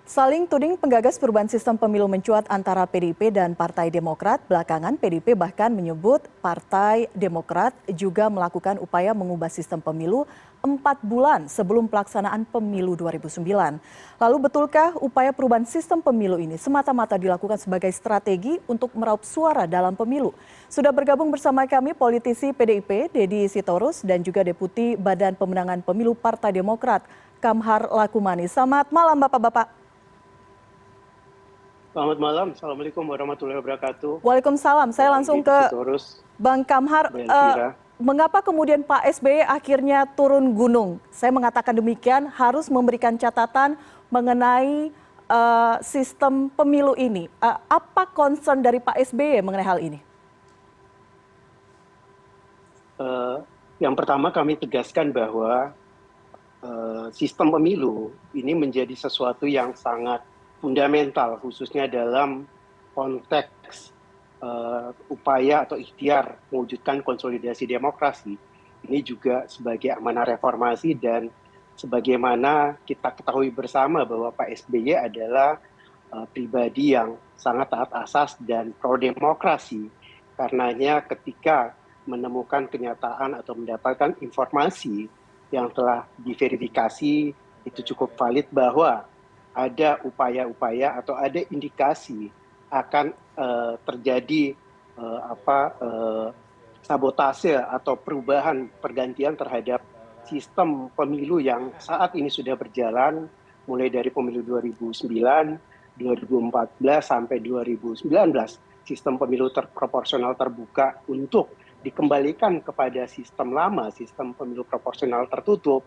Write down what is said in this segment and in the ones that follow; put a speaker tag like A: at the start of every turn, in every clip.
A: Saling tuding penggagas perubahan sistem pemilu mencuat antara PDIP dan Partai Demokrat. Belakangan PDIP bahkan menyebut Partai Demokrat juga melakukan upaya mengubah sistem pemilu 4 bulan sebelum pelaksanaan pemilu 2009. Lalu betulkah upaya perubahan sistem pemilu ini semata-mata dilakukan sebagai strategi untuk meraup suara dalam pemilu? Sudah bergabung bersama kami politisi PDIP Deddy Sitorus dan juga Deputi Badan Pemenangan Pemilu Partai Demokrat Kamhar Lakumani. Selamat malam Bapak-Bapak.
B: Selamat malam, Assalamualaikum warahmatullahi wabarakatuh.
A: Waalaikumsalam. Saya langsung ke Bang Kamhar. Mengapa kemudian Pak SBY akhirnya turun gunung? Saya mengatakan demikian, harus memberikan catatan mengenai sistem pemilu ini. Apa concern dari Pak SBY mengenai hal ini?
B: Yang pertama kami tegaskan bahwa sistem pemilu ini menjadi sesuatu yang sangat fundamental, khususnya dalam konteks upaya atau ikhtiar mewujudkan konsolidasi demokrasi. Ini juga sebagai amanah reformasi dan sebagaimana kita ketahui bersama bahwa Pak SBY adalah pribadi yang sangat taat asas dan pro-demokrasi. Karenanya ketika menemukan kenyataan atau mendapatkan informasi yang telah diverifikasi itu cukup valid bahwa ada upaya-upaya atau ada indikasi akan terjadi sabotase atau perubahan pergantian terhadap sistem pemilu yang saat ini sudah berjalan mulai dari pemilu 2009, 2014 sampai 2019, sistem pemilu proporsional terbuka untuk dikembalikan kepada sistem lama, sistem pemilu proporsional tertutup.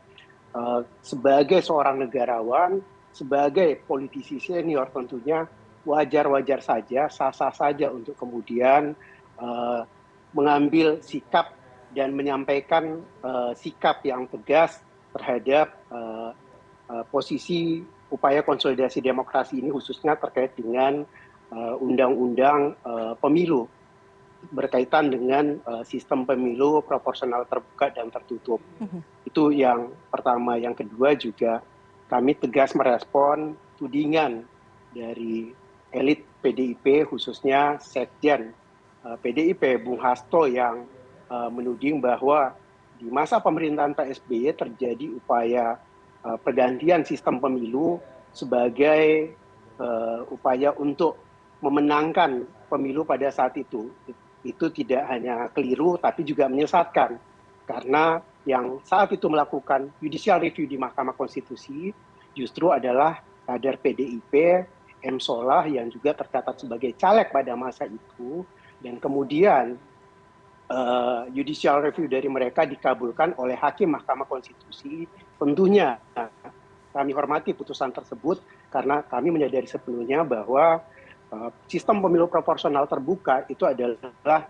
B: Sebagai seorang negarawan, sebagai politisi senior tentunya wajar-wajar saja, sah-sah saja untuk kemudian mengambil sikap dan menyampaikan sikap yang tegas terhadap posisi upaya konsolidasi demokrasi ini, khususnya terkait dengan undang-undang pemilu berkaitan dengan sistem pemilu proporsional terbuka dan tertutup. Itu yang pertama. Yang kedua juga kami tegas merespon tudingan dari elit PDIP, khususnya Sekjen PDIP Bung Hasto yang menuding bahwa di masa pemerintahan Pak SBY terjadi upaya pergantian sistem pemilu sebagai upaya untuk memenangkan pemilu pada saat itu. Itu tidak hanya keliru tapi juga menyesatkan, karena yang saat itu melakukan judicial review di Mahkamah Konstitusi justru adalah kader PDIP, M. Solah yang juga tercatat sebagai caleg pada masa itu, dan kemudian judicial review dari mereka dikabulkan oleh Hakim Mahkamah Konstitusi. Tentunya kami hormati putusan tersebut karena kami menyadari sepenuhnya bahwa sistem pemilu proporsional terbuka itu adalah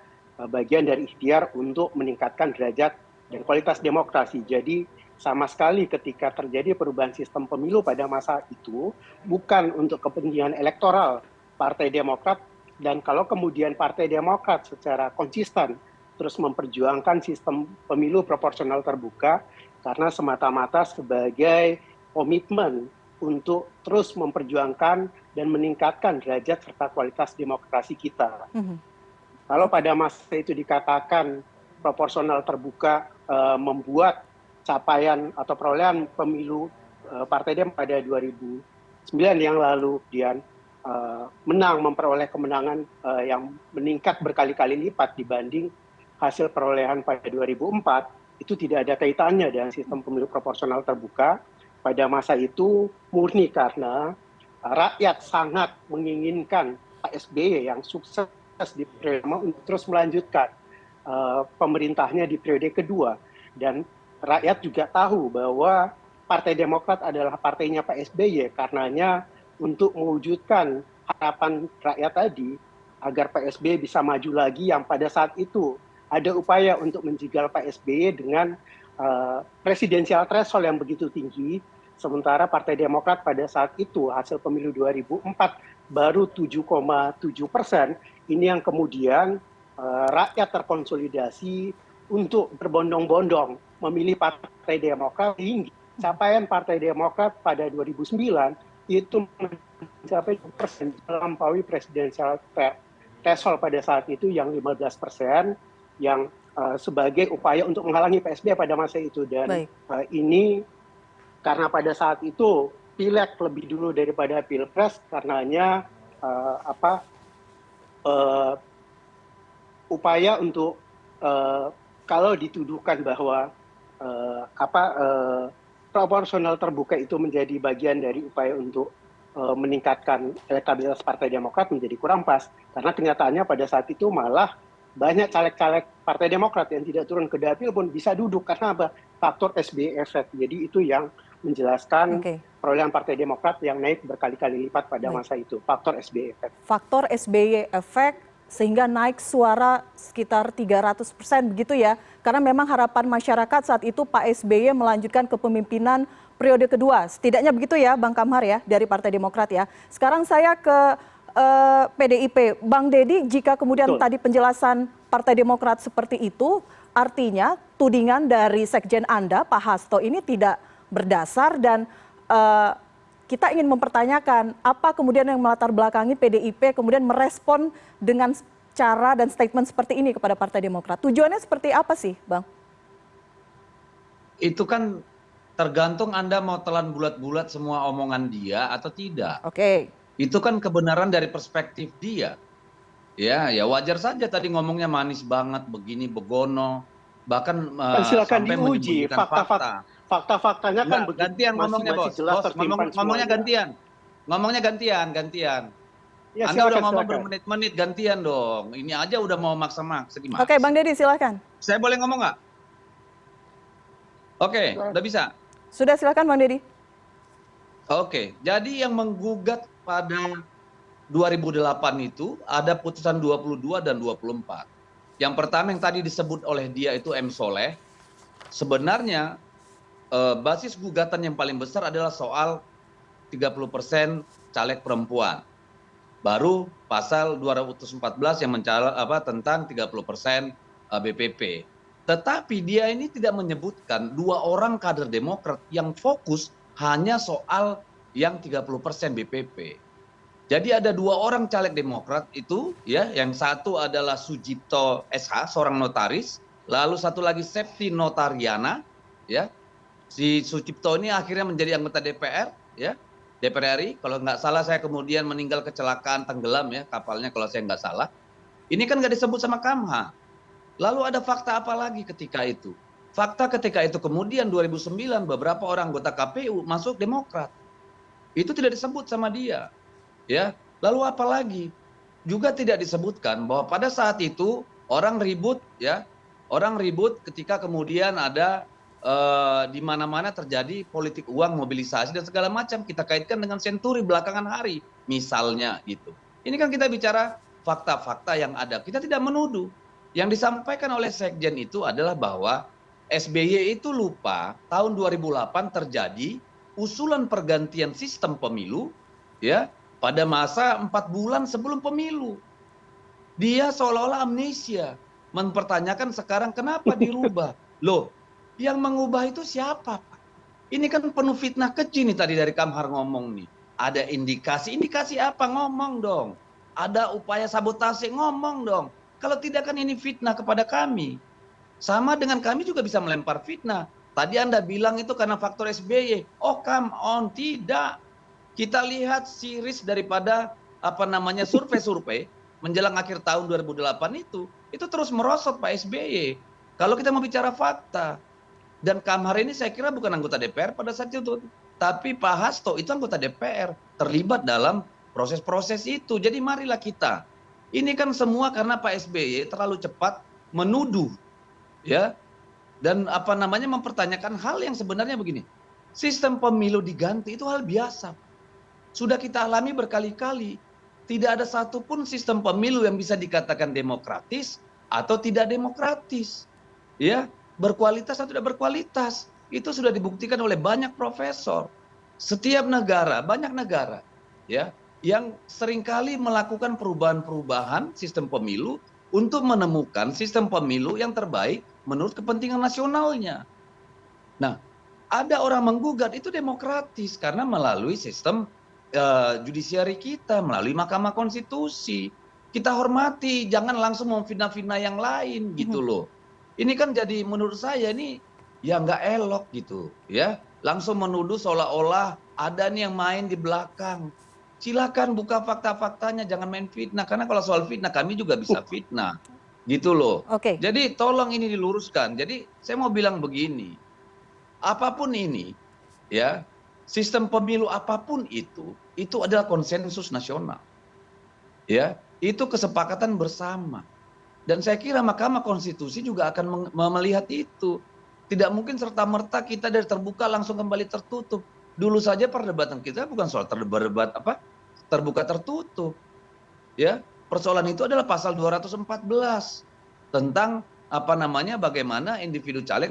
B: bagian dari ikhtiar untuk meningkatkan derajat dan kualitas demokrasi. Jadi sama sekali ketika terjadi perubahan sistem pemilu pada masa itu bukan untuk kepentingan elektoral Partai Demokrat, dan kalau kemudian Partai Demokrat secara konsisten terus memperjuangkan sistem pemilu proporsional terbuka karena semata-mata sebagai komitmen untuk terus memperjuangkan dan meningkatkan derajat serta kualitas demokrasi kita. Kalau pada masa itu dikatakan proporsional terbuka membuat capaian atau perolehan pemilu Partai Dem pada 2009 yang lalu kemudian memperoleh kemenangan yang meningkat berkali-kali lipat dibanding hasil perolehan pada 2004, itu tidak ada kaitannya dengan sistem pemilu proporsional terbuka. Pada masa itu murni karena rakyat sangat menginginkan Pak SBY yang sukses di periode untuk terus melanjutkan pemerintahnya di periode kedua, dan rakyat juga tahu bahwa Partai Demokrat adalah partainya Pak SBY. Karenanya untuk mewujudkan harapan rakyat tadi agar Pak SBY bisa maju lagi, yang pada saat itu ada upaya untuk menjegal Pak SBY dengan presidensial threshold yang begitu tinggi, sementara Partai Demokrat pada saat itu hasil pemilu 2004 baru 7,7%. Ini yang kemudian rakyat terkonsolidasi untuk berbondong-bondong memilih Partai Demokrat, hingga capaian Partai Demokrat pada 2009 itu mencapai 2%, melampaui presidensial threshold pada saat itu yang 15%, yang sebagai upaya untuk menghalangi PSB pada masa itu. Dan
A: Baik.
B: ini karena pada saat itu pileg lebih dulu daripada pilpres, karenanya upaya untuk kalau dituduhkan bahwa proporsional terbuka itu menjadi bagian dari upaya untuk meningkatkan elektabilitas Partai Demokrat menjadi kurang pas, karena kenyataannya pada saat itu malah banyak caleg-caleg Partai Demokrat yang tidak turun ke dapil pun bisa duduk karena apa? Faktor SBY effect. Jadi itu yang menjelaskan
A: Oke,
B: perolehan Partai Demokrat yang naik berkali-kali lipat pada
A: baik.
B: masa itu, faktor SBY effect.
A: Faktor SBY efek sehingga naik suara sekitar 300% begitu ya. Karena memang harapan masyarakat saat itu Pak SBY melanjutkan kepemimpinan periode kedua. Setidaknya begitu ya Bang Kamhar ya dari Partai Demokrat ya. Sekarang saya ke PDIP. Bang Deddy, jika kemudian
B: Betul.
A: tadi penjelasan Partai Demokrat seperti itu, artinya tudingan dari Sekjen Anda, Pak Hasto ini tidak berdasar dan eh, kita ingin mempertanyakan apa kemudian yang melatar belakangi PDIP kemudian merespon dengan cara dan statement seperti ini kepada Partai Demokrat. Tujuannya seperti apa sih, Bang?
C: Itu kan tergantung Anda mau telan bulat-bulat semua omongan dia atau tidak.
A: Oke.
C: Itu kan kebenaran dari perspektif dia. Ya wajar saja tadi ngomongnya manis banget, begini, begono, bahkan
B: Kan silakan
C: sampai
B: diuji
C: menyembunyikan fakta.
B: fakta-faktanya kan
C: Enggak, gantian ngomongnya
B: masih
C: bos.
B: jelas
C: Bos,
B: tersimpan
C: ngomongnya
B: semuanya.
C: gantian. Ngomongnya gantian.
B: Ya
C: Anda udah
B: silakan,
C: ngomong
B: silakan.
C: bermenit-menit, gantian dong. Ini aja udah mau maksa-maksa gimana
A: Oke, Bang
C: sih?
A: Deddy silakan.
C: Saya boleh ngomong nggak? Oke, udah bisa.
A: Sudah silakan Bang Deddy.
C: Oke, jadi yang menggugat pada 2008 itu ada putusan 22 dan 24. Yang pertama yang tadi disebut oleh dia itu M. Soleh, sebenarnya basis gugatan yang paling besar adalah soal 30% caleg perempuan. Baru pasal 214 yang tentang 30% BPP. Tetapi dia ini tidak menyebutkan dua orang kader Demokrat yang fokus hanya soal yang 30% BPP. Jadi ada dua orang caleg Demokrat itu, ya, yang satu adalah Sujipto SH, seorang notaris, lalu satu lagi Septi Notariana, ya. Si Sujipto ini akhirnya menjadi anggota DPR, ya, DPR RI. Kalau nggak salah saya kemudian meninggal kecelakaan tenggelam ya kapalnya kalau saya nggak salah. Ini kan nggak disebut sama Kamha. Lalu ada fakta apa lagi ketika itu? Fakta ketika itu kemudian 2009 beberapa orang anggota KPU masuk Demokrat. Itu tidak disebut sama dia. Ya, lalu apa lagi? Juga tidak disebutkan bahwa pada saat itu orang ribut ketika kemudian ada di mana-mana terjadi politik uang, mobilisasi dan segala macam, kita kaitkan dengan senturi belakangan hari misalnya gitu. Ini kan kita bicara fakta-fakta yang ada. Kita tidak menuduh. Yang disampaikan oleh Sekjen itu adalah bahwa SBY itu lupa tahun 2008 terjadi usulan pergantian sistem pemilu, ya, pada masa 4 bulan sebelum pemilu. Dia seolah-olah amnesia, mempertanyakan sekarang kenapa dirubah. Loh, yang mengubah itu siapa, Pak? Ini kan penuh fitnah keji nih tadi dari Kamhar ngomong nih. Ada indikasi apa, ngomong dong. Ada upaya sabotase, ngomong dong. Kalau tidak kan ini fitnah kepada kami. Sama dengan kami juga bisa melempar fitnah. Tadi Anda bilang itu karena faktor SBY. Oh, come on, tidak. Kita lihat series daripada survei-survei menjelang akhir tahun 2008 itu terus merosot Pak SBY. Kalau kita mau bicara fakta, dan Kamhar ini saya kira bukan anggota DPR pada saat itu, tapi Pak Hasto itu anggota DPR, terlibat dalam proses-proses itu. Jadi marilah kita. Ini kan semua karena Pak SBY terlalu cepat menuduh, ya, dan mempertanyakan hal yang sebenarnya begini. Sistem pemilu diganti itu hal biasa. Sudah kita alami berkali-kali. Tidak ada satupun sistem pemilu yang bisa dikatakan demokratis atau tidak demokratis. Ya, berkualitas atau tidak berkualitas. Itu sudah dibuktikan oleh banyak profesor. Setiap negara, banyak negara, ya, yang seringkali melakukan perubahan-perubahan sistem pemilu untuk menemukan sistem pemilu yang terbaik menurut kepentingan nasionalnya. Nah, ada orang menggugat itu demokratis karena melalui sistem judisiari kita, melalui Mahkamah Konstitusi. Kita hormati, jangan langsung memfitnah-fitnah yang lain gitu loh. Ini kan jadi menurut saya ini ya nggak elok gitu ya. Langsung menuduh seolah-olah ada nih yang main di belakang. Silakan buka fakta-faktanya, jangan main fitnah. Karena kalau soal fitnah kami juga bisa fitnah gitu loh.
A: Oke.
C: Jadi tolong ini diluruskan. Jadi saya mau bilang begini, apapun ini ya, sistem pemilu apapun itu adalah konsensus nasional. Ya, itu kesepakatan bersama. Dan saya kira Mahkamah Konstitusi juga akan melihat itu. Tidak mungkin serta-merta kita dari terbuka langsung kembali tertutup. Dulu saja perdebatan kita bukan soal terdebat apa? Terbuka tertutup. Ya, persoalan itu adalah pasal 214 tentang apa namanya bagaimana individu caleg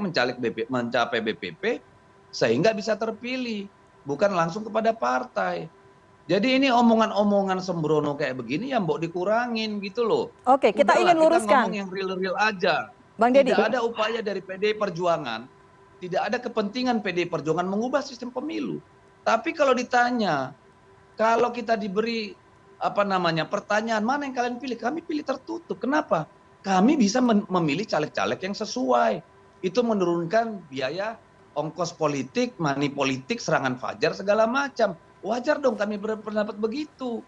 C: mencapai BPP sehingga bisa terpilih, bukan langsung kepada partai. Jadi ini omongan-omongan sembrono kayak begini yang mbok dikurangin gitu loh.
A: Oke, kita
C: Udahlah,
A: ingin
C: kita
A: luruskan.
C: ngomong yang real-real aja.
A: Bang Deddy.
C: Tidak ada upaya dari PDI Perjuangan, tidak ada kepentingan PDI Perjuangan mengubah sistem pemilu. Tapi kalau ditanya, kalau kita diberi apa namanya pertanyaan mana yang kalian pilih, kami pilih tertutup. Kenapa? Kami bisa memilih caleg-caleg yang sesuai. Itu menurunkan biaya ongkos politik, money politik, serangan fajar segala macam. Wajar dong kami berpendapat begitu.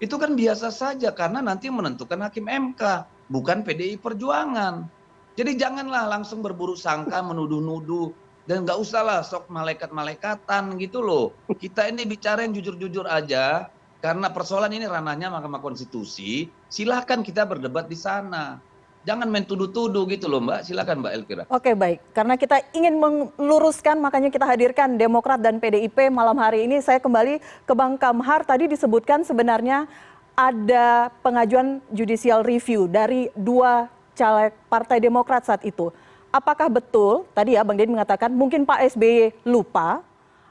C: Itu kan biasa saja karena nanti menentukan hakim MK, bukan PDI Perjuangan. Jadi janganlah langsung berburu sangka, menuduh-nuduh, dan nggak usahlah sok malaikat-malaikatan gitu loh. Kita ini bicara yang jujur-jujur aja, karena persoalan ini ranahnya Mahkamah Konstitusi, silahkan kita berdebat di sana. Jangan main tuduh-tuduh gitu loh Mbak, silakan Mbak Elvira.
A: Oke, baik. Karena kita ingin meluruskan, makanya kita hadirkan Demokrat dan PDIP malam hari ini. Saya kembali ke Bang Kamhar. Tadi disebutkan sebenarnya ada pengajuan judicial review dari 2 caleg Partai Demokrat saat itu. Apakah betul, tadi ya Bang Deddy mengatakan mungkin Pak SBY lupa,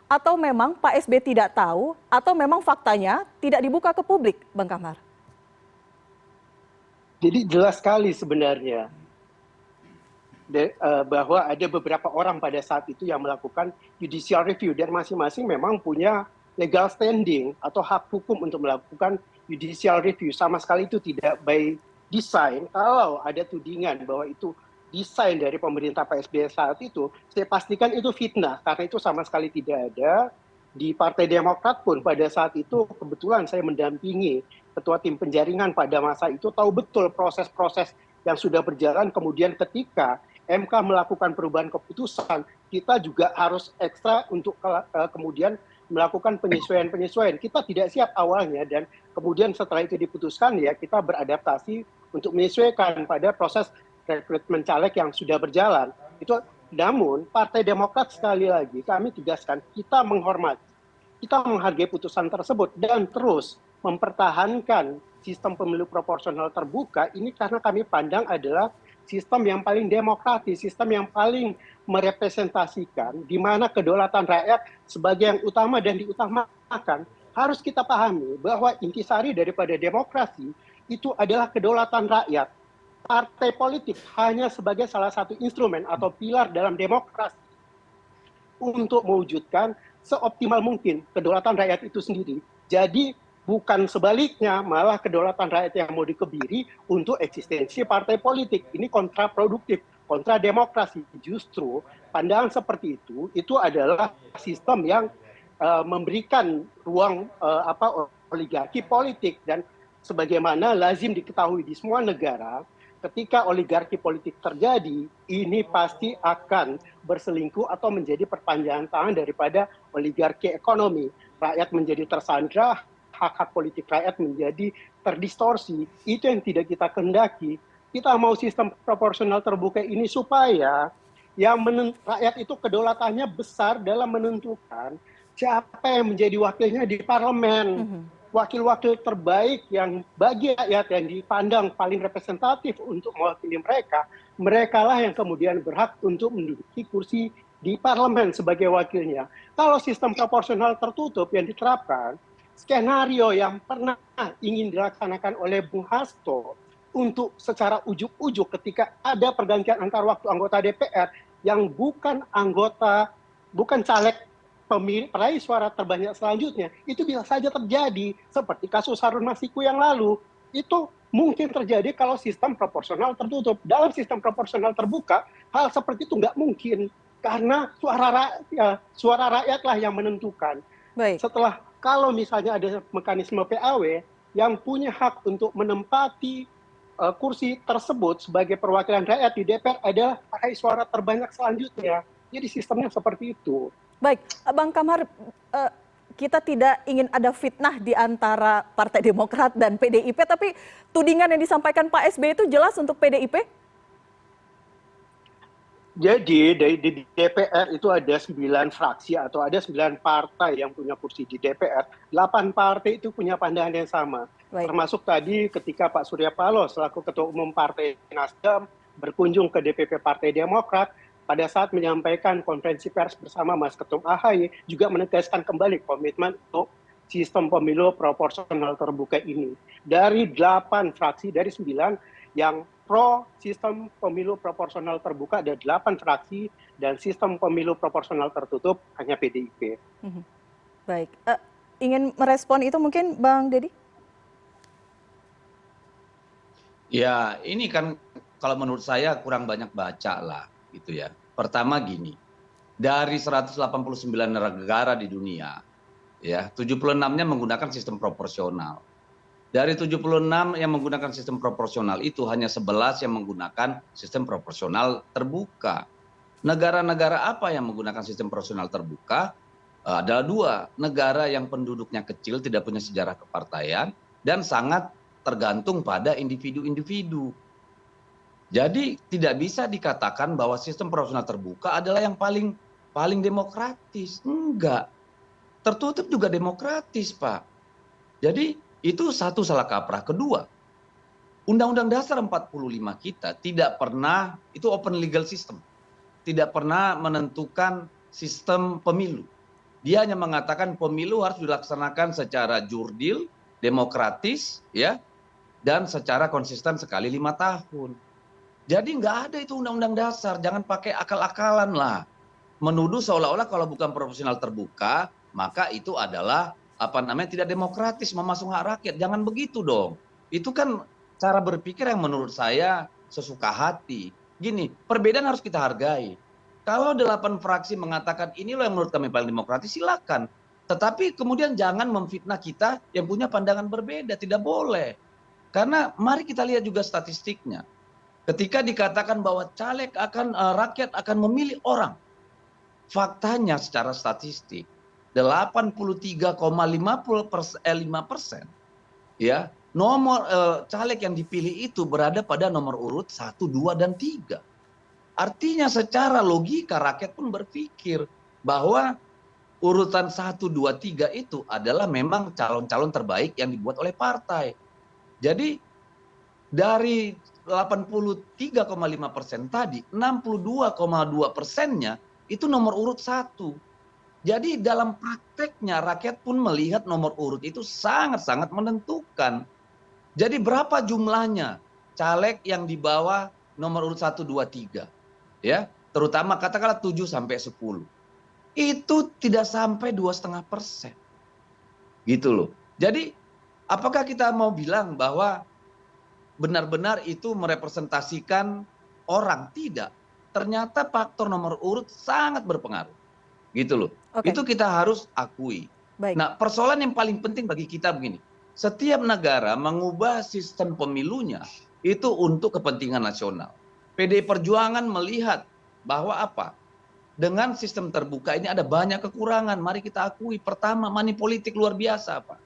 A: atau memang Pak SBY tidak tahu, atau memang faktanya tidak dibuka ke publik, Bang Kamhar?
B: Jadi jelas sekali sebenarnya bahwa ada beberapa orang pada saat itu yang melakukan judicial review dan masing-masing memang punya legal standing atau hak hukum untuk melakukan judicial review. Sama sekali itu tidak by design. Kalau ada tudingan bahwa itu desain dari pemerintah Pak SBY saat itu, saya pastikan itu fitnah karena itu sama sekali tidak ada. Di Partai Demokrat pun pada saat itu kebetulan saya mendampingi ketua tim penjaringan pada masa itu, tahu betul proses-proses yang sudah berjalan. Kemudian ketika MK melakukan perubahan keputusan, kita juga harus ekstra untuk kemudian melakukan penyesuaian-penyesuaian. Kita tidak siap awalnya dan kemudian setelah itu diputuskan ya kita beradaptasi untuk menyesuaikan pada proses rekrutmen caleg yang sudah berjalan. Itu namun Partai Demokrat sekali lagi kami tegaskan kita menghormati, kita menghargai putusan tersebut dan terus mempertahankan sistem pemilu proporsional terbuka ini karena kami pandang adalah sistem yang paling demokratis, sistem yang paling merepresentasikan di mana kedaulatan rakyat sebagai yang utama dan diutamakan. Harus kita pahami bahwa intisari daripada demokrasi itu adalah kedaulatan rakyat. Partai politik hanya sebagai salah satu instrumen atau pilar dalam demokrasi untuk mewujudkan seoptimal mungkin kedaulatan rakyat itu sendiri. Jadi bukan sebaliknya, malah kedaulatan rakyat yang mau dikebiri untuk eksistensi partai politik. Ini kontraproduktif, kontra demokrasi. Justru pandangan seperti itu adalah sistem yang memberikan ruang oligarki politik dan sebagaimana lazim diketahui di semua negara. Ketika oligarki politik terjadi, ini pasti akan berselingkuh atau menjadi perpanjangan tangan daripada oligarki ekonomi. Rakyat menjadi tersandra, hak-hak politik rakyat menjadi terdistorsi. Itu yang tidak kita kehendaki. Kita mau sistem proporsional terbuka ini supaya yang rakyat itu kedaulatannya besar dalam menentukan siapa yang menjadi wakilnya di parlemen. Wakil-wakil terbaik yang bagi rakyat yang dipandang paling representatif untuk mewakili mereka, merekalah yang kemudian berhak untuk menduduki kursi di parlemen sebagai wakilnya. Kalau sistem proporsional tertutup yang diterapkan, skenario yang pernah ingin dilaksanakan oleh Bung Hasto untuk secara ujuk-ujuk ketika ada pergantian antar waktu anggota DPR yang bukan caleg peraih suara terbanyak selanjutnya, itu bisa saja terjadi seperti kasus Harun Masiku yang lalu. Itu mungkin terjadi kalau sistem proporsional tertutup. Dalam sistem proporsional terbuka, hal seperti itu nggak mungkin karena suara rakyatlah yang menentukan.
A: Baik.
B: Setelah kalau misalnya ada mekanisme PAW yang punya hak untuk menempati kursi tersebut sebagai perwakilan rakyat di DPR adalah peraih suara terbanyak selanjutnya. Jadi sistemnya seperti itu.
A: Baik, Bang Kamhar, kita tidak ingin ada fitnah di antara Partai Demokrat dan PDIP, tapi tudingan yang disampaikan Pak SBY itu jelas untuk PDIP?
B: Jadi di DPR itu ada 9 fraksi atau ada 9 partai yang punya kursi di DPR. 8 partai itu punya pandangan yang sama.
A: Baik.
B: Termasuk tadi ketika Pak Surya Paloh selaku Ketua Umum Partai Nasdem berkunjung ke DPP Partai Demokrat, pada saat menyampaikan konferensi pers bersama Mas Ketum AHY, juga menegaskan kembali komitmen untuk sistem pemilu proporsional terbuka ini. Dari 8 fraksi, dari 9 yang pro sistem pemilu proporsional terbuka, ada 8 fraksi, dan sistem pemilu proporsional tertutup hanya PDIP.
A: Baik, ingin merespon itu mungkin Bang Deddy?
C: Ya, ini kan kalau menurut saya kurang banyak baca lah, gitu ya. Pertama gini, dari 189 negara di dunia, ya 76-nya menggunakan sistem proporsional. Dari 76 yang menggunakan sistem proporsional itu hanya 11 yang menggunakan sistem proporsional terbuka. Negara-negara apa yang menggunakan sistem proporsional terbuka? Adalah 2, negara yang penduduknya kecil, tidak punya sejarah kepartaian, dan sangat tergantung pada individu-individu. Jadi tidak bisa dikatakan bahwa sistem proporsional terbuka adalah yang paling demokratis. Enggak. Tertutup juga demokratis, Pak. Jadi itu satu salah kaprah. Kedua, Undang-Undang Dasar 45 kita tidak pernah, itu open legal system, tidak pernah menentukan sistem pemilu. Dia hanya mengatakan pemilu harus dilaksanakan secara jurdil, demokratis, ya, dan secara konsisten sekali 5 tahun. Jadi nggak ada itu Undang-Undang Dasar, jangan pakai akal-akalan lah. Menuduh seolah-olah kalau bukan proporsional terbuka, maka itu adalah tidak demokratis, memasung hak rakyat. Jangan begitu dong. Itu kan cara berpikir yang menurut saya sesuka hati. Gini, perbedaan harus kita hargai. Kalau 8 fraksi mengatakan ini loh yang menurut kami paling demokratis, silakan. Tetapi kemudian jangan memfitnah kita yang punya pandangan berbeda, tidak boleh. Karena mari kita lihat juga statistiknya. Ketika dikatakan bahwa rakyat akan memilih orang, faktanya secara statistik 83,5% ya nomor caleg yang dipilih itu berada pada nomor urut 1, 2, dan 3. Artinya secara logika rakyat pun berpikir bahwa urutan 1, 2, 3 itu adalah memang calon-calon terbaik yang dibuat oleh partai. Jadi dari 83,5% tadi, 62,2%-nya itu nomor urut 1. Jadi dalam prakteknya rakyat pun melihat nomor urut itu sangat-sangat menentukan. Jadi berapa jumlahnya caleg yang di bawah nomor urut 1, 2, 3? Ya, terutama katakanlah 7 sampai 10. Itu tidak sampai 2,5%. Gitu loh. Jadi apakah kita mau bilang bahwa benar-benar itu merepresentasikan orang? Tidak. Ternyata faktor nomor urut sangat berpengaruh. Gitu loh.
A: Oke.
C: Itu kita harus akui.
A: Baik.
C: Nah, persoalan yang paling penting bagi kita begini. Setiap negara mengubah sistem pemilunya itu untuk kepentingan nasional. PDI Perjuangan melihat bahwa apa? Dengan sistem terbuka ini ada banyak kekurangan. Mari kita akui. Pertama, money politik luar biasa, Pak.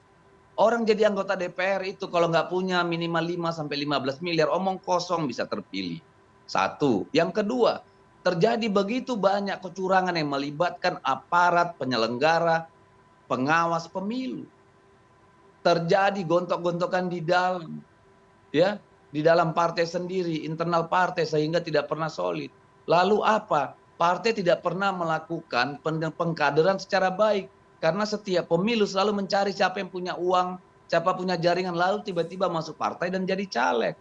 C: Orang jadi anggota DPR itu kalau nggak punya minimal 5 sampai 15 miliar, omong kosong bisa terpilih. Satu. Yang kedua, terjadi begitu banyak kecurangan yang melibatkan aparat penyelenggara, pengawas pemilu. Terjadi gontok-gontokan di dalam, ya, di dalam partai sendiri, internal partai sehingga tidak pernah solid. Lalu apa? Partai tidak pernah melakukan pengkaderan secara baik karena setiap pemilu selalu mencari siapa yang punya uang, siapa punya jaringan, lalu tiba-tiba masuk partai dan jadi caleg.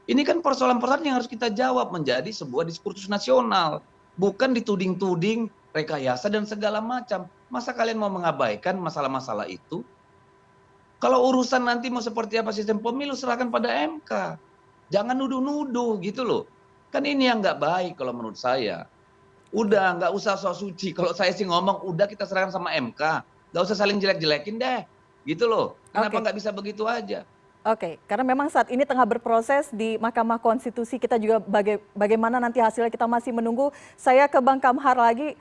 C: Ini kan persoalan-persoalan yang harus kita jawab menjadi sebuah diskursus nasional. Bukan dituding-tuding, rekayasa, dan segala macam. Masa kalian mau mengabaikan masalah-masalah itu? Kalau urusan nanti mau seperti apa sistem pemilu, serahkan pada MK. Jangan nuduh-nuduh gitu loh. Kan ini yang nggak baik kalau menurut saya. Udah, nggak usah sok suci. Kalau saya sih ngomong, udah kita serahkan sama MK. Nggak usah saling jelek-jelekin deh. Gitu loh. Kenapa
A: Oke.
C: nggak bisa begitu aja?
A: Oke, karena memang saat ini tengah berproses di Mahkamah Konstitusi, kita juga bagaimana nanti hasilnya kita masih menunggu. Saya ke Bang Kamhar lagi,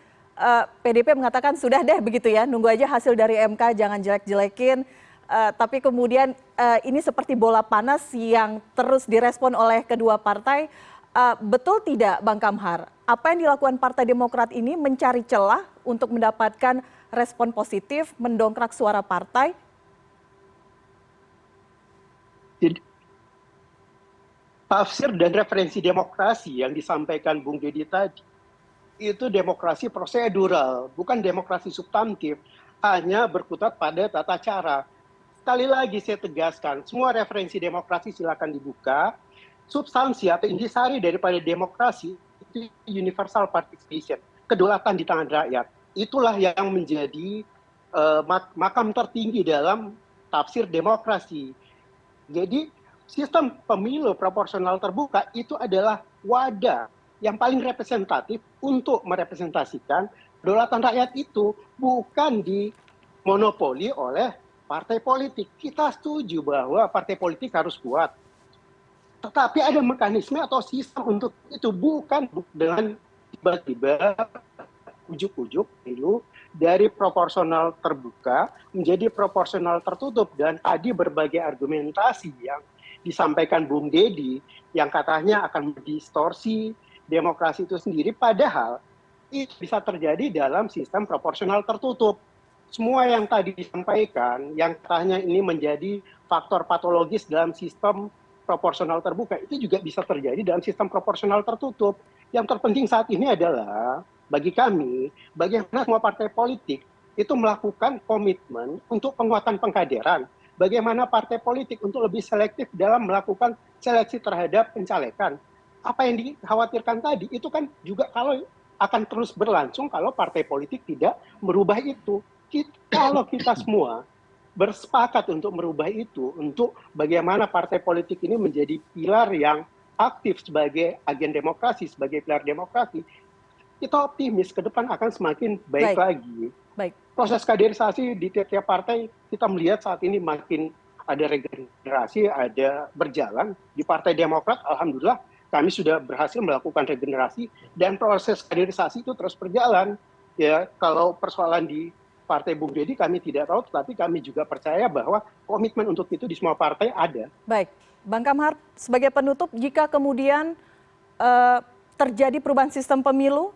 A: PDP mengatakan sudah deh begitu ya, nunggu aja hasil dari MK, jangan jelek-jelekin. Tapi kemudian ini seperti bola panas yang terus direspon oleh kedua partai. Betul tidak Bang Kamhar, apa yang dilakukan Partai Demokrat ini mencari celah untuk mendapatkan respon positif, mendongkrak suara partai?
B: Jadi, tafsir dan referensi demokrasi yang disampaikan Bung Deddy tadi, itu demokrasi prosedural, bukan demokrasi substantif, hanya berkutat pada tata cara. Sekali lagi saya tegaskan, semua referensi demokrasi silakan dibuka, substansi atau intisari daripada demokrasi itu universal participation, kedaulatan di tangan rakyat. Itulah yang menjadi makam tertinggi dalam tafsir demokrasi. Jadi sistem pemilu proporsional terbuka itu adalah wadah yang paling representatif untuk merepresentasikan kedaulatan rakyat itu, bukan dimonopoli oleh partai politik. Kita setuju bahwa partai politik harus kuat, tetapi ada mekanisme atau sistem untuk itu, bukan dengan tiba-tiba ujuk-ujuk pemilu dari proporsional terbuka menjadi proporsional tertutup. Dan tadi berbagai argumentasi yang disampaikan Bung Deddy yang katanya akan mendistorsi demokrasi itu sendiri, padahal itu bisa terjadi dalam sistem proporsional tertutup. Semua yang tadi disampaikan, yang katanya ini menjadi faktor patologis dalam sistem proporsional terbuka, itu juga bisa terjadi dalam sistem proporsional tertutup. Yang terpenting saat ini adalah bagi kami, bagaimana semua partai politik itu melakukan komitmen untuk penguatan pengkaderan. Bagaimana partai politik untuk lebih selektif dalam melakukan seleksi terhadap pencalekan. Apa yang dikhawatirkan tadi, itu kan juga kalau akan terus berlangsung kalau partai politik tidak merubah itu. Kalau kita semua bersepakat untuk merubah itu, untuk bagaimana partai politik ini menjadi pilar yang aktif sebagai agen demokrasi, sebagai pilar demokrasi, kita optimis ke depan akan semakin baik lagi.
A: Baik.
B: Proses kaderisasi di tiap-tiap partai kita melihat saat ini makin ada regenerasi, ada berjalan. Di Partai Demokrat, alhamdulillah kami sudah berhasil melakukan regenerasi dan proses kaderisasi itu terus berjalan. Ya, kalau persoalan di Partai Bung Deddy kami tidak tahu, tetapi kami juga percaya bahwa komitmen untuk itu di semua partai ada.
A: Baik, Bang Kamhar, sebagai penutup, jika kemudian terjadi perubahan sistem pemilu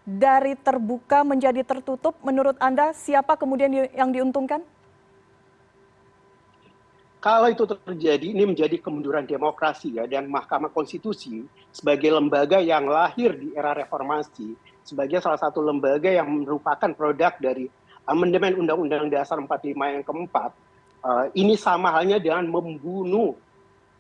A: dari terbuka menjadi tertutup, menurut Anda siapa kemudian yang diuntungkan?
B: Kalau itu terjadi, ini menjadi kemunduran demokrasi ya, dan Mahkamah Konstitusi sebagai lembaga yang lahir di era reformasi, sebagai salah satu lembaga yang merupakan produk dari amandemen Undang-Undang Dasar 45 yang keempat, ini sama halnya dengan membunuh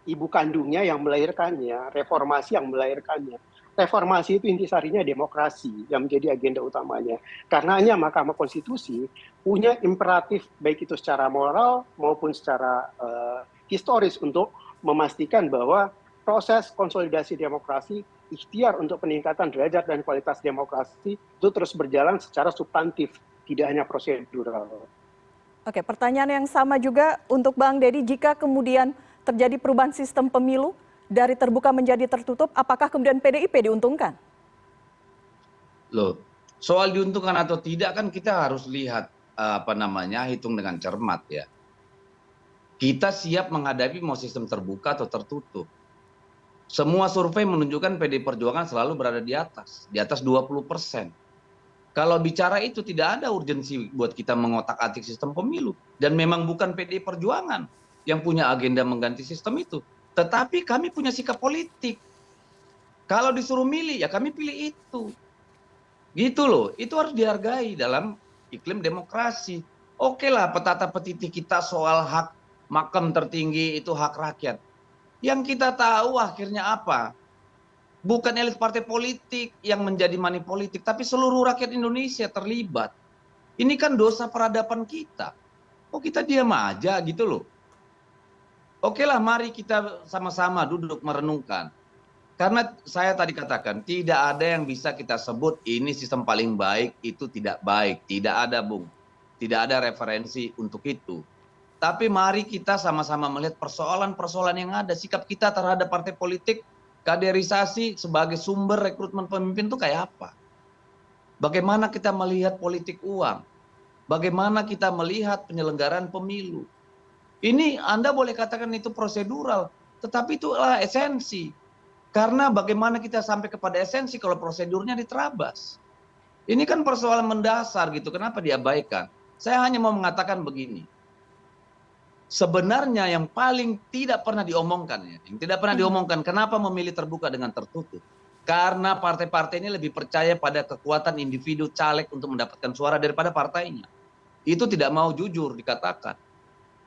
B: ibu kandungnya yang melahirkannya, reformasi yang melahirkannya. Reformasi itu intisarinya demokrasi yang menjadi agenda utamanya. Karenanya Mahkamah Konstitusi punya imperatif baik itu secara moral maupun secara historis untuk memastikan bahwa proses konsolidasi demokrasi, ikhtiar untuk peningkatan derajat dan kualitas demokrasi itu terus berjalan secara substantif, tidak hanya prosedural.
A: Oke, pertanyaan yang sama juga untuk Bang Deddy, jika kemudian terjadi perubahan sistem pemilu dari terbuka menjadi tertutup, apakah kemudian PDIP diuntungkan?
C: Loh, soal diuntungkan atau tidak kan kita harus lihat hitung dengan cermat ya. Kita siap menghadapi mau sistem terbuka atau tertutup. Semua survei menunjukkan PDI Perjuangan selalu berada di atas 20%. Kalau bicara itu tidak ada urgensi buat kita mengotak-atik sistem pemilu. Dan memang bukan PDI Perjuangan yang punya agenda mengganti sistem itu. Tetapi kami punya sikap politik. Kalau disuruh milih, ya kami pilih itu. Gitu loh, itu harus dihargai dalam iklim demokrasi. Oke lah, petata petiti kita soal hak makam tertinggi itu hak rakyat. Yang kita tahu akhirnya apa? Bukan elit partai politik yang menjadi money politik, tapi seluruh rakyat Indonesia terlibat. Ini kan dosa peradaban kita. Kok kita diam aja gitu loh. Oke lah, mari kita sama-sama duduk merenungkan. Karena saya tadi katakan, tidak ada yang bisa kita sebut ini sistem paling baik, itu tidak baik. Tidak ada, Bung. Tidak ada referensi untuk itu. Tapi mari kita sama-sama melihat persoalan-persoalan yang ada. Sikap kita terhadap partai politik, kaderisasi sebagai sumber rekrutmen pemimpin itu kayak apa? Bagaimana kita melihat politik uang? Bagaimana kita melihat penyelenggaraan pemilu? Ini Anda boleh katakan itu prosedural, tetapi itulah esensi. Karena bagaimana kita sampai kepada esensi kalau prosedurnya diterabas? Ini kan persoalan mendasar gitu, kenapa diabaikan? Saya hanya mau mengatakan begini. Sebenarnya yang paling tidak pernah diomongkan, kenapa memilih terbuka dengan tertutup? Karena partai-partai ini lebih percaya pada kekuatan individu caleg untuk mendapatkan suara daripada partainya. Itu tidak mau jujur dikatakan.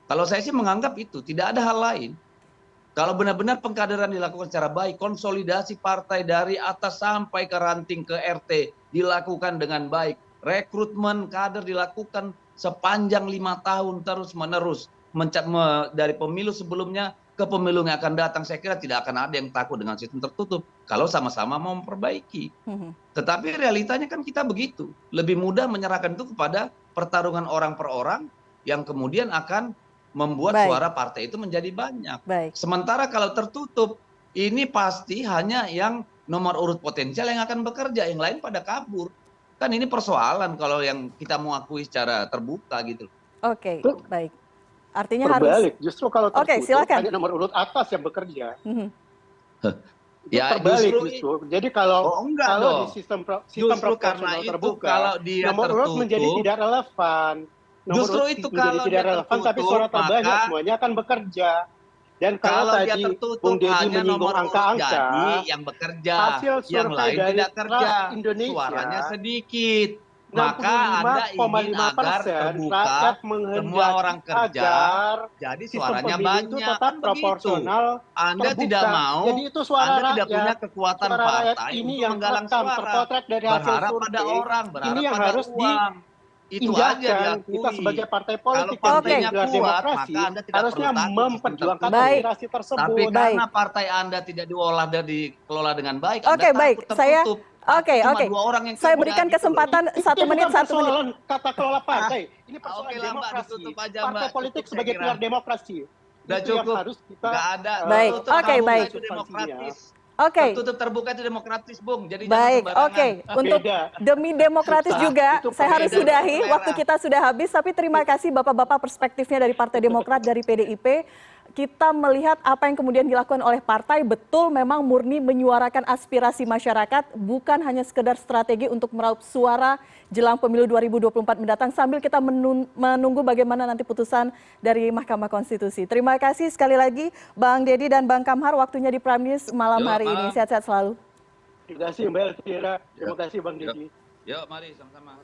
C: Kalau saya sih menganggap itu, tidak ada hal lain. Kalau benar-benar pengkaderan dilakukan secara baik, konsolidasi partai dari atas sampai ke ranting ke RT dilakukan dengan baik. Rekrutmen kader dilakukan sepanjang 5 tahun terus-menerus. Dari pemilu sebelumnya ke pemilu yang akan datang, saya kira tidak akan ada yang takut dengan sistem tertutup kalau sama-sama mau memperbaiki. Tetapi realitanya kan kita begitu, lebih mudah menyerahkan itu kepada pertarungan orang per orang yang kemudian akan membuat suara partai itu menjadi banyak. Sementara kalau tertutup, ini pasti hanya yang nomor urut potensial yang akan bekerja, yang lain pada kabur. Kan ini persoalan kalau yang kita mau akui secara terbuka gitu.
A: Oke, baik. Artinya
B: terbalik,
A: harus.
B: justru kalau tertutup
A: silakan.
B: hanya nomor urut atas yang bekerja.
C: Ya,
B: terbalik justru. Jadi kalau di sistem proporsional
C: itu,
B: terbuka,
C: kalau dia
B: nomor urut menjadi tidak relevan. Nomor
C: justru
B: urut
C: itu
B: menjadi
C: kalau
B: tidak
C: dia
B: relevan, tapi suara terbanyak
C: maka
B: semuanya akan bekerja. Dan
C: kalau dia
B: tadi
C: tertutup
B: Bung Deddy
C: hanya
B: menyinggung
C: nomor urut
B: angka-angka,
C: jadi yang bekerja,
B: hasil
C: yang
B: survei
C: lain
B: dari
C: tidak kerja,
B: Trust Indonesia,
C: suaranya sedikit. Maka Anda ingin agar terbuka,
B: rakyat
C: semua orang kerja,
B: agar
C: jadi
B: sistem
C: suaranya
B: pemilu
C: banyak.
B: itu tetap
C: Kan
B: proporsional,
C: Anda
B: terbuka.
C: tidak mau,
B: Jadi itu suara
C: Anda
B: rakyat,
C: tidak punya kekuatan
B: suara rakyat
C: partai
B: ini
C: untuk
B: yang
C: menggalang
B: terekam,
C: suara.
B: terpotret dari hasil
C: Berharap
B: survei,
C: pada orang, berharap
B: ini yang
C: pada
B: harus
C: uang. Itu aja diakui.
B: kita sebagai partai politik
C: Kalau
B: yang
C: partainya
B: digelar
C: kuat,
B: demokrasi
C: maka Anda tidak
B: harusnya
C: perlu takut
B: memperjuangkan
C: sistem tertutup.
B: aspirasi tersebut.
C: Tapi karena partai Anda tidak diolah dan dikelola dengan baik, Anda
A: Oke, baik.
C: takut tertutup. Cuma
A: Oke.
C: 2 orang yang
A: Saya
C: kerja
A: berikan
C: gitu.
A: kesempatan 1 menit, 1 menit.
B: Persoalan tata kelola partai. Ini persoalan
C: Oke lah, Mbak,
B: demokrasi.
C: ditutup aja,
B: Partai
C: Mbak.
B: politik
C: Cukup,
B: sebagai
C: saya kira.
B: pilar demokrasi.
C: Udah
B: Itu yang
C: cukup.
B: harus kita
C: Nggak ada.
A: Baik.
C: Tertutup
A: Oke,
C: terbuka
A: baik.
C: itu demokratis.
A: Oke.
C: Tertutup terbuka itu demokratis, Bung. Jadi
A: Baik,
C: jangan sembarangan.
A: oke. Untuk demi demokratis juga,
B: Itu
A: saya harus
B: perbedaan
A: sudahi.
C: selera.
A: Waktu kita sudah habis, tapi terima kasih Bapak-Bapak perspektifnya dari Partai Demokrat, dari PDIP. Kita melihat apa yang kemudian dilakukan oleh partai betul memang murni menyuarakan aspirasi masyarakat, bukan hanya sekedar strategi untuk meraup suara jelang pemilu 2024 mendatang, sambil kita menunggu bagaimana nanti putusan dari Mahkamah Konstitusi. Terima kasih sekali lagi Bang Deddy dan Bang Kamhar, waktunya di Prime News malam hari ini. Sehat-sehat selalu.
B: Terima kasih Mbak Elvira. Terima kasih Bang Deddy.
C: Yuk, mari sama-sama.